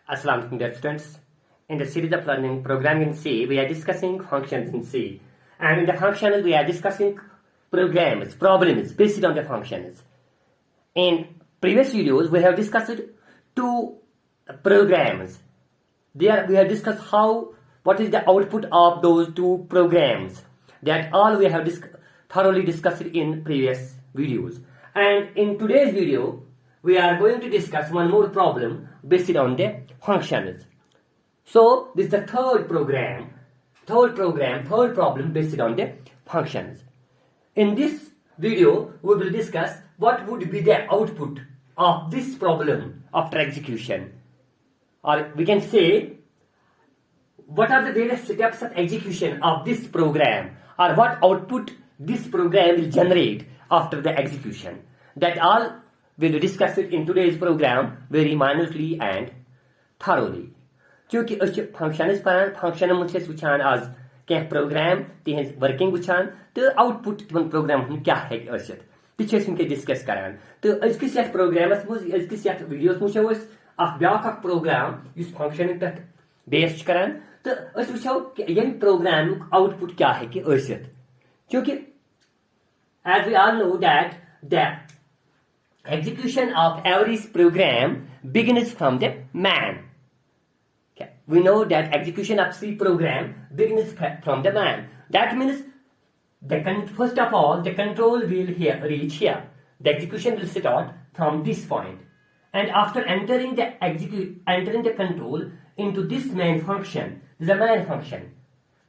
Assalamu alaikum dear students. In the series of learning programming in C, we are discussing functions in C. And in the functions, we are discussing programs, problems based on the functions. In previous videos, we have discussed two programs. There we have discussed what is the output of those two programs. That all we have thoroughly discussed in previous videos. And in today's video, we are going to discuss one more problem based on the functions. So this is the third problem based on the functions. In this video, we will discuss what would be the output of this problem after execution. Or we can say, what are the various steps of execution of this program, or what output this program will generate after the execution. That all we will discuss it in today's program very minutely and thoroughly. क्योंकि functions पर function मुझे वुचान आज क्या programme तिहज working वुचान तो output तिमन programme हम क्या है असित तिछे उनके डिस्कस करान तो अजकिस यथ प्रोग्रामस मुझ अजकिस यथ वीडियोस मुझे अस अख ब्याख प्रोग्राम इस फंक्शन पे बेस करान तो अस वुचो कि यम प्रोग्राम आउटपुट क्या है कि असित क्योंकि as we all know that the execution of every program begins from the man. Okay. We know that execution of C program begins from the man. That means first of all the control will reach here. The execution will start from this point, and after entering the control into this main function, this is a main function.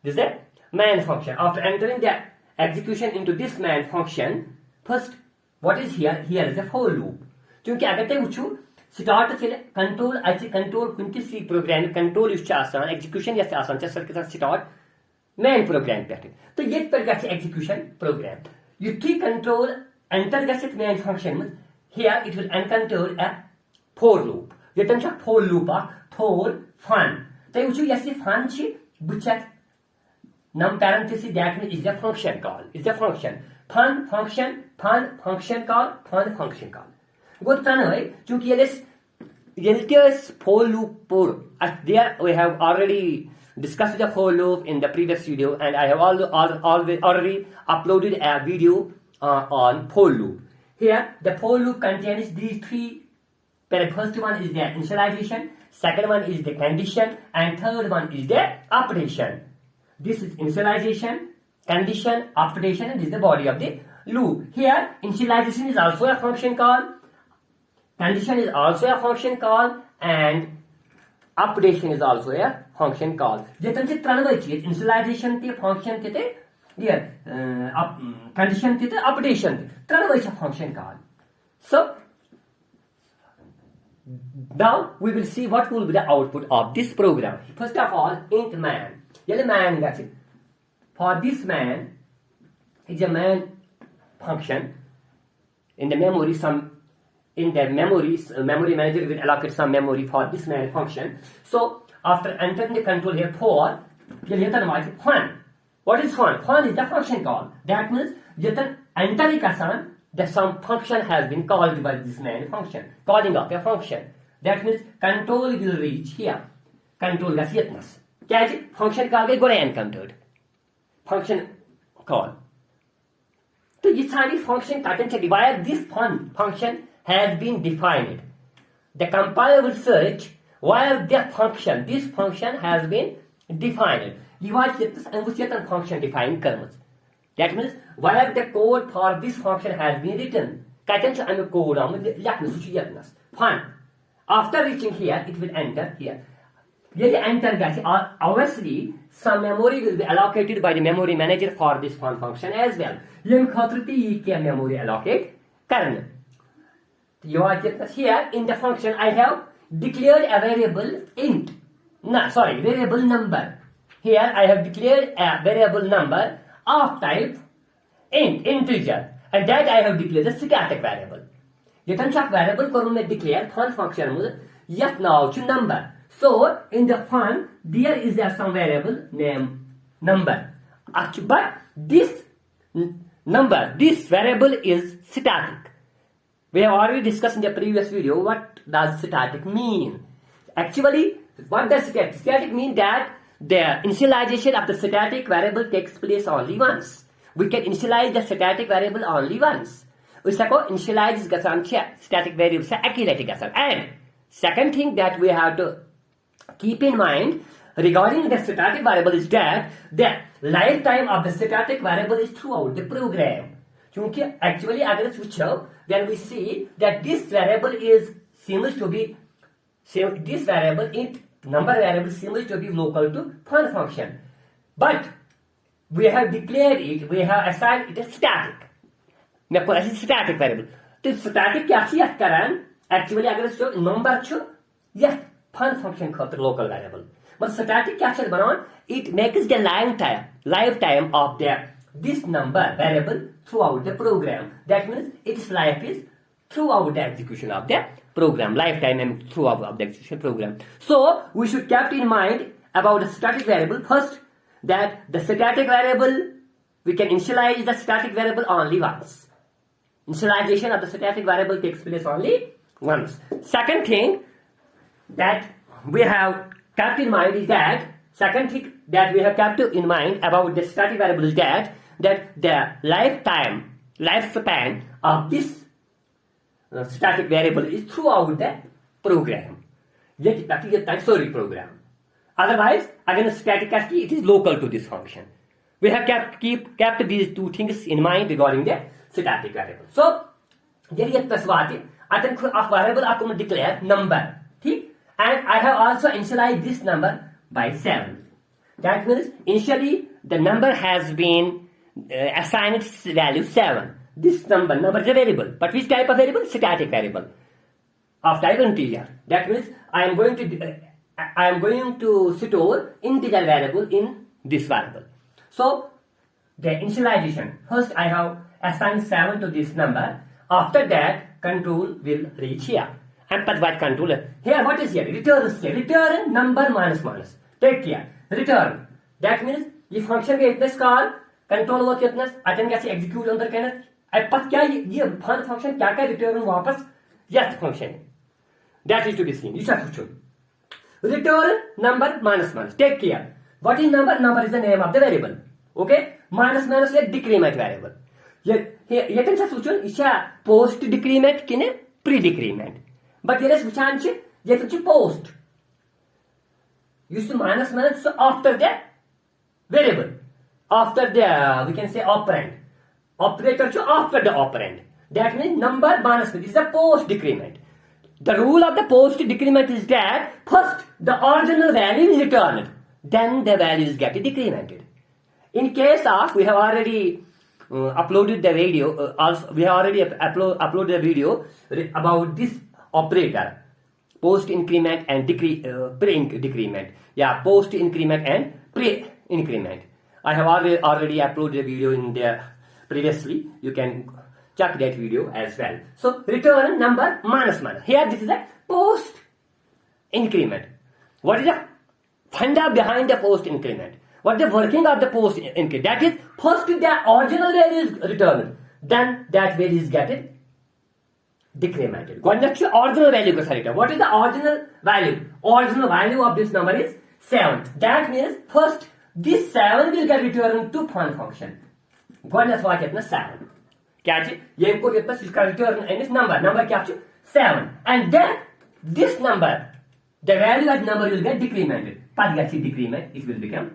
This is a main function. After entering the execution into this main function, first what is here? Here is a for loop. क्योंकि अगर ते वुचू start से control अच्छे control कुंती C program control इस आसान execution या आसान चल के साथ स्टार्ट मेन प्रोग्राम पे तो ये पर गए एग्जीक्यूशन प्रोग्राम युथी कंट्रोल एंटर गए मेन फंक्शन में here it will encounter a for loop यतन छ फॉर लूप फॉर फन तो वुचू यसी फन छी बुचत num parenthesis that means is a function call. Is a function. Fun function call, fun function call. Good fun है क्योंकि ये for loop for there we have already discussed the for loop in the previous video, and I have already uploaded a video on for loop. Here the for loop contains these three. First one is the initialization, second one is the condition, and third one is the operation. This is initialization, condition, operation, and this is the body of the loop. Here, initialization is also a function call, condition is also a function call, and operation is also a function call. Jetan se tranway cheez initialization te function te here condition te operation te tranway cha function call. So now we will see what will be the output of this program. First of all, int man. Yellow man got it. For this man, it's a man function. In the memory, memory manager will allocate some memory for this man function. So after entering the control here for, fun. What is fun? Fun is the function call. That means entering kasan, that some function has been called by this man function, calling up a function. That means control will reach here. Control gas yetnas. क्या है function call गई गोरे encountered function call तो ये सारी function pattern से divide this function has been defined the compiler will search while this function has been defined ये वाज यतन फंक्शन डिफाइन करमस that means while the code for this function has been written कतन छ um code आम लिखन सु यतनस फन after reaching here it will enter here Yet enter gets obviously some memory will be allocated by the memory manager for this fun function as well. Yem khatrti ye memory allocate karna. Here in the function I have declared a variable int. Variable number. Here I have declared a variable number of type int, integer, and that I have declared a static variable. Yetan chak variable karun mein declare fun function mud yet now to number. So in the fun there is some variable name number, but this variable is static. We have already discussed in the previous video what does static mean. Actually, what does static? Static mean that the initialization of the static variable takes place only once. We can initialize the static variable only once. Usako initialize gasan static variable se accurate gasan. And second thing that we have to keep in mind regarding the static variable is that the lifetime of the static variable is throughout the program. क्योंकि actually अगर switch then we see that this variable seems to be this variable number variable seems to be local to fun function, but we have declared it, we have assigned it as static. मैं को ऐसी static variable तो static क्या छी यह करन actually अगर इसको number छु यह fun function खातिर local variable but static क्या चल बनावन it makes the lifetime of this number variable throughout the program. That means its life is throughout the execution of the program, lifetime and throughout of the execution program. So we should keep in mind about the static variable first, that the static variable, we can initialize the static variable only once. Initialization of the static variable takes place only once. Second thing that we have kept in mind is that second thing that we have kept in mind about the static variable is that the lifespan of this static variable is throughout the program. Yet that is the time program. Otherwise, again static key, it is local to this function. We have kept these two things in mind regarding the static variable. So, there is a variable I can declare number. And I have also initialized this number by 7. That means initially the number has been assigned its value 7. This number is a variable. But which type of variable? Static variable of type integer. That means I am going to store integer variable in this variable. So the initialization, first I have assigned 7 to this number. After that, control will reach here. And what control? Here, what is here? Return number minus minus. Take care. Return. That means ये function के इतने call control वो कितना attend कैसे execute अंदर कहना अब पत क्या ये fun function क्या क्या return वापस yes function that is to be seen. You should choose. Return number minus minus. Take care. What is number? Number is the name of the variable. Okay. Minus minus is decrement variable. ये can say सोचो इसे post decrement किने pre decrement. But here is which answer? ये तो post. You see minus minus so after the variable, after the we can say operand. Operator so after the operand. That means number minus this is a post decrement. The rule of the post decrement is that first the original value is returned, then the value is get decremented. In case of we have already uploaded the video. Also we have already uploaded the video about this operator, post increment and pre-decrement. Yeah, post increment and pre-increment. I have already uploaded a video in there previously. You can check that video as well. So return number minus minus. Here this is a post increment. What is the funda behind the post increment? What is the working of the post increment? That is first the original value is returned, then that value is getting decremented. Original value. What is the original value? Original value of this number is 7. That means first this 7 will get returned to fun function. What 7. Catch return in this number. Number 7. And then this number, the value of number will get decremented. Decrement, it will become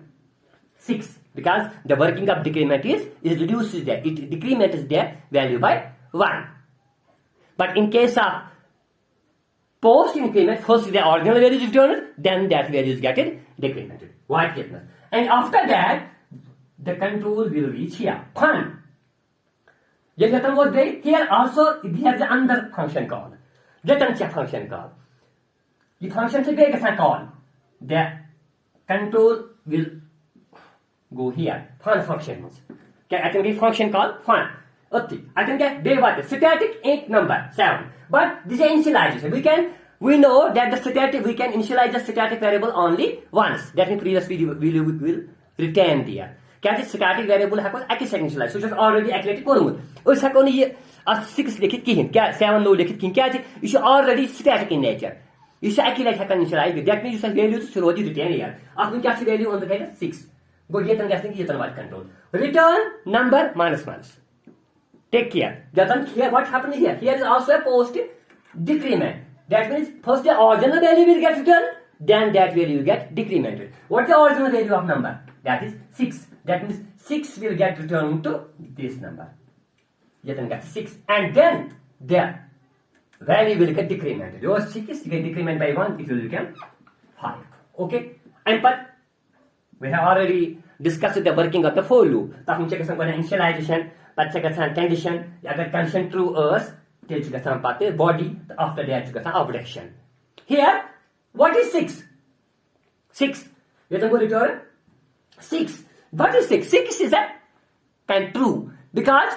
6. Because the working of decrement is reduces there. It decrements their value by 1. But in case of post increment, first the original value is returned, then that value is getting decremented. And after that, the control will reach here. Fun. Here also there is another function called return check function call. The function is call. The control will go here. Fun functions. I can give function called fun. I can get static int number 7. But this is initialization. We know that the static we can initialize the static variable only once. That in previous video we will retain there. क्या static variable है कोई एक second initialize. So just already accurate करूँगा. उस है कौन ये 6 लिखित की क्या 7 लो लिखित की क्या है? It is already static in nature. इस अकी लट हेकान इनिशियलाइज दैट मीन्स वैल्यू तो रोज रिटेन हियर अत क्या वैल्यू ऑन द कैन 6 गो यतन गस यतन what control return number minus minus take care यतन here what happens here is also a post decrement that means first the original value will get returned then that value will get decremented. What is the original value of number? That is 6. That means 6 will get returned to this number. Yet get 6 and then the value will get decremented. Your 6 get decremented by 1, it will become 5. Okay? And but we have already discussed the working of the for loop. So we check some initialization, but check some condition. If condition true is, then check some part body. After that, check some operation. Here, what is 6? 6. You can go return 6. What is 6? 6 is a kind true because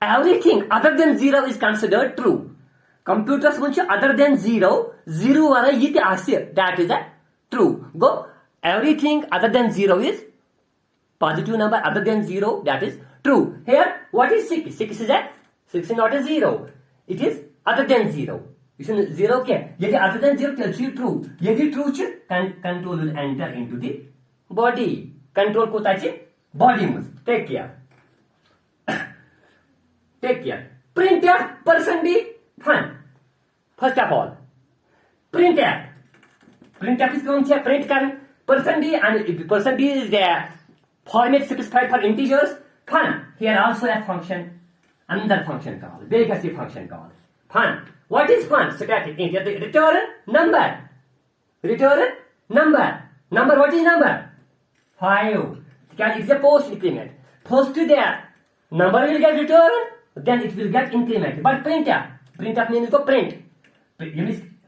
everything other than 0 is considered true. Computers munch other than 0 wala yiti asya that is a true. Go everything other than 0 is positive number other than 0 that is true. Here what is 6? 6 is a 6 is not a 0. It is other than 0. You see 0 क्या यदि other than 0 tells you true. यदि true च control will enter into the body. Control कोता च body mus. Take care. Take care. Printf %d fun. First of all, printf. Printf is going to print कर %d and %d is the format specified for integers. Fun. Here also a function. Another function called. Legacy function called. Fun. What is fun? Static int. Return number. Return number. Number. What is number? 5. Because it is a post increment. First there, number will get returned, then it will get incremented. But printer. Printer means to print.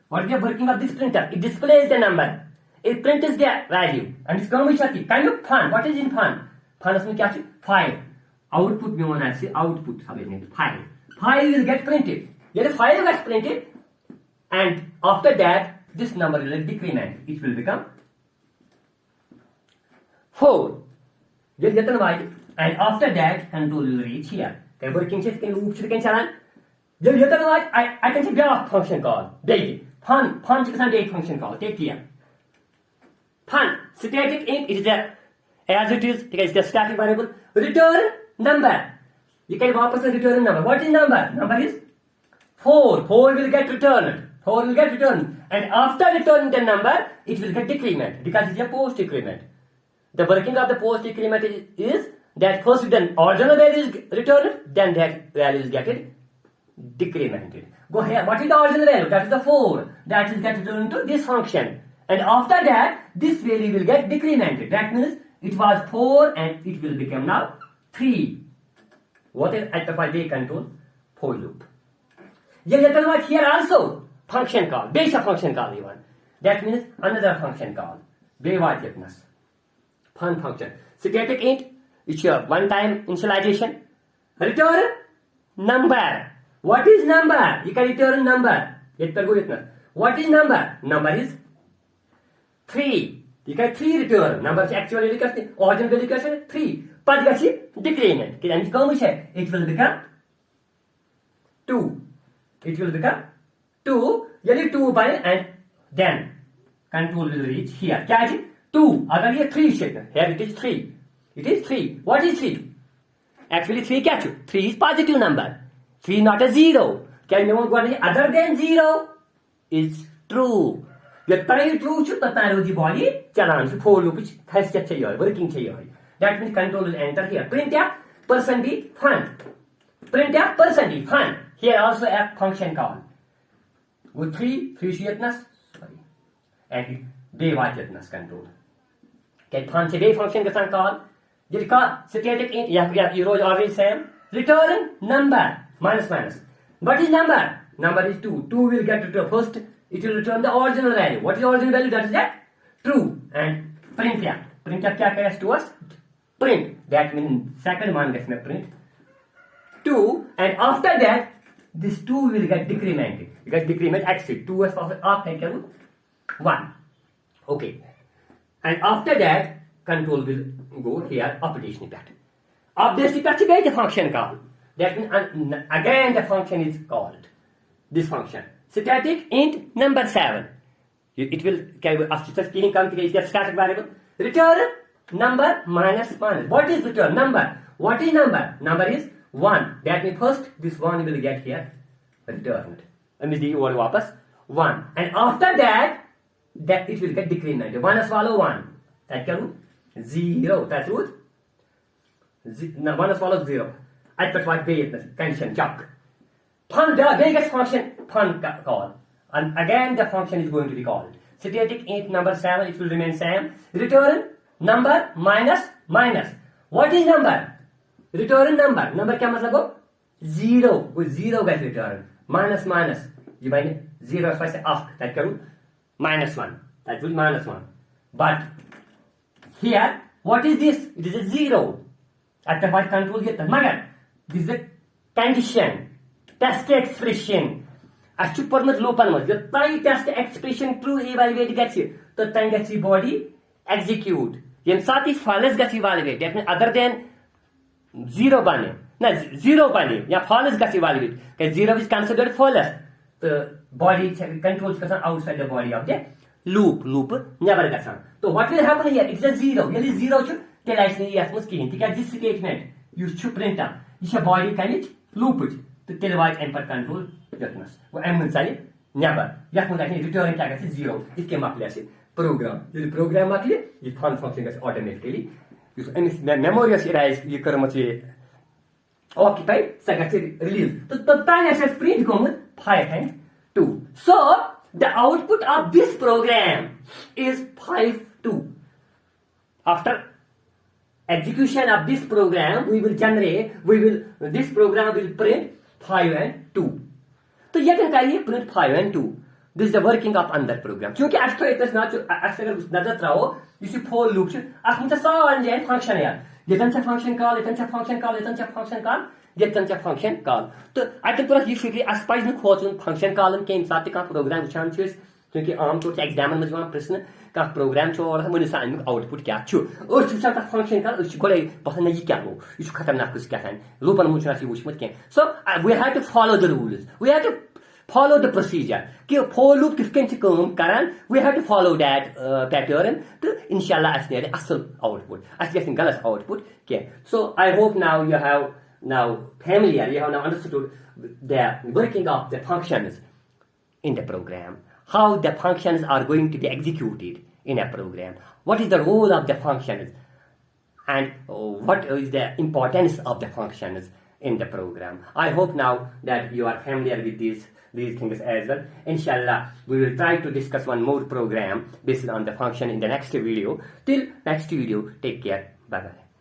What is the working of this printer? It displays the number. It prints the value. And it's going to be kind of fun. What is in fun? Fun is 5. Output में होना है output समझने 5. 5 will get printed. Yet 5 gets printed and after that this number will decrement. It will become 4. Yet get why and after that control will reach here. Can working check can loop can chalan. Yet get why I can say there function call. Baby. Fun check some date function call. Take care. Fun static int it is a as it is because the static variable return number. You can वापस return number. What is number? Number is 4. 4 will get returned. 4 will get returned. And after returning the number, it will get decrement because it is a post decrement. The working of the post decrement is that first the original value is returned, then that value is getting decremented. Go here. What is the original value? That is the 4. That is get returned to this function. And after that, this value will get decremented. That means it was 4 and it will become now 3. What is at the they control? For loop. Here also function call. Base a function call even. That means another function call. Bewatedness. Fun function. Static int. It's your one-time initialization. Return number. What is number? You can return number. What is number? Number is 3. You can 3 return. Number is actually original value 3. But decrement. It will become 2. It will become 2. Yali 2 by and then control will reach here. क्या है 2? अगर ये 3 है, here it is 3. It is 3. What is 3? Actually 3 क्या है? 3 is positive number. 3 not a 0. क्या you want other than 0 is true. यत्तै true छु तत्तै रोजी body चलान छु for loop खास क्या चाहिए working चाहिए. That means control will enter here. Printf %d fun. Printf %d fun. Here also a function call. With 3 yetness, sorry, and bewatedness control. Okay, fun से day function का call. जिसका static int या you rows always same. Return number minus. What is number? Number is 2. 2 will get returned first. It will return the original value. What is the original value? That is that true. And printf. Printf क्या करेगा to us? Print. That means second one gets print 2 and after that this 2 will get decremented because decrement exit 2 is after 1. Okay, and after that control will go here update snippet. Update snippet is the function call. That means again the function is called this function static int number 7. It will static variable. Return number minus minus. What is return number? What is number? Number is 1. That means first this 1 will get here returned. And this or wapas 1. And after that it will get decrement. 1 is follow 1. That can 0. That's root. 1 is follow 0. I put what condition chuck. Fun the biggest function fun call. And again the function is going to be called. Static int number 7, it will remain same. Return number minus minus. What is number? Return number. Number क्या मतलब हो? 0. वो 0 का return. Minus minus. ये मैंने 0 से that करूँ minus 1. That will minus 1. But here what is this? It is a 0. After what control get मगर this is a condition. Test expression. Achu permit low permit. The tie test expression true evaluate gets you. The time gets your body execute. Yem sati false gets evaluate. That means other than 0 bane. No 0 bane. Ya false gets evaluate. Because 0 is considered false. The body controls outside the body of the loop. Loop never gets on. So what will happen here? It's a 0. Here is 0 chu. Tell us yes was key. Because this statement you should print up. Is a body can it loop it. To tell why emperor control yatnas. वो M चाहिए never. यह मुझे नहीं return क्या कहते 0. इसके मापले ऐसे program. ये program मापले ये fun function का automatically. इस memory से erase ये कर मुझे occupy second release. तो तब तक ऐसे print को मुझे 5 and 2. So the output of this program is 5 2. After execution of this program, this program will print 5 and 2. तो ये क्या कहिए print 5 and 2. This is the working of under program. क्योंकि एक्स्ट्रा इतना अगर नजर रहो इसी for loop छ अख मुझे सावन जे फंक्शन है ये तंचा फंक्शन कॉल ये तंचा फंक्शन कॉल ये तंचा फंक्शन कॉल ये तंचा फंक्शन कॉल तो अगर तुरंत ये फिक्री अस्पाइज न खोजन फंक्शन कॉलन के साथ का प्रोग्राम वचान छ क्योंकि आम तौर पे एग्जाम में जवान प्रश्न का प्रोग्राम छो और मुझे साइन आउटपुट क्या छु और छु का फंक्शन का उस गोले पसंद नहीं क्या हो इस खतरनाक कुछ क्या है लूपन मुझे सी वुच मत के so we have to follow the rules we have to follow the procedure कि for loop किस किन काम करन we have to follow that pattern तो इंशाल्लाह असने असल output असने गलत output के so I hope now you have now familiar you have now understood the working of the functions in the program how the functions are going to be executed in a program what is the role of the functions and what is the importance of the functions in the program. I hope now that you are familiar with these things as well. Inshallah, we will try to discuss one more program based on the function in the next video. Till next video, take care. Bye bye.